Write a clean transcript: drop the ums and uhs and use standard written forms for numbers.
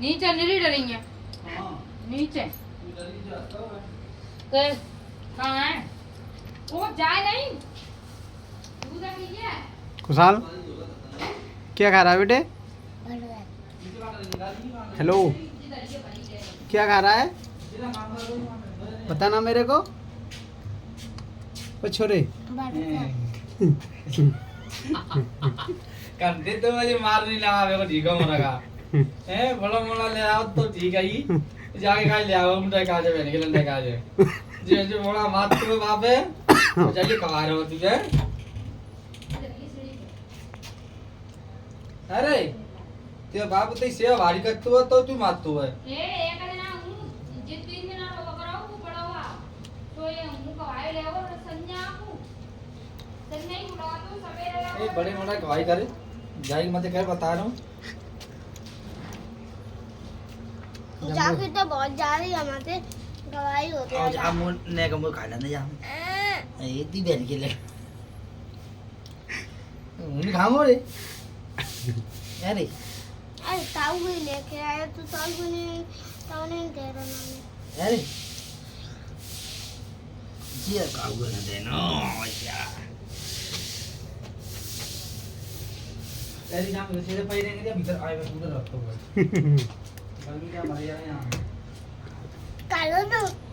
नीचे नहीं डरी है नीचे तो कहाँ है वो जाए नहीं दूध लीजिए खुशाल क्या खा रहा है बेटे हेलो क्या खा रहा है बताना मेरे को ओ छोरे कंटे तो मुझे मार नहीं लगा मेरे को ठीक है मरेगा बोला मोला ले आओ तो ठीक है ही जाके खा ले आओ मुझे खा जाए मैंने के लिए खा जाए जो जो मोला मार तो बाप है तो जाके खा रहे हो तुझे अरे तेरा बाप तो सेवा भारी करतू है तो तू मारतू है ए एक दिन ना हूँ जिस दिन में ना रोका कराओ वो बड़ा हुआ तो ये हूँ कवाई ले और संज्ञा हूँ संज्ञा ही उड़ा तो सवेरे ए बड़े मोला कवाई करे जाई मत कर बता रहा हूँ जाके तो बहुत जा रही है हमारे गवाही होती है जाम ने कम खा लेना जाम ये ती बहन के लिए उन्हें खाओ रे अरे अरे ताऊ भी लेके आया तो ताऊ नहीं कह रहा ना अरे जी खाओ ना देना यार अरे जाम से सीधे पैर नहीं दिया भीतर आए मैं उधर रखता हूँ कल भी क्या मर गया यहाँ कालो तो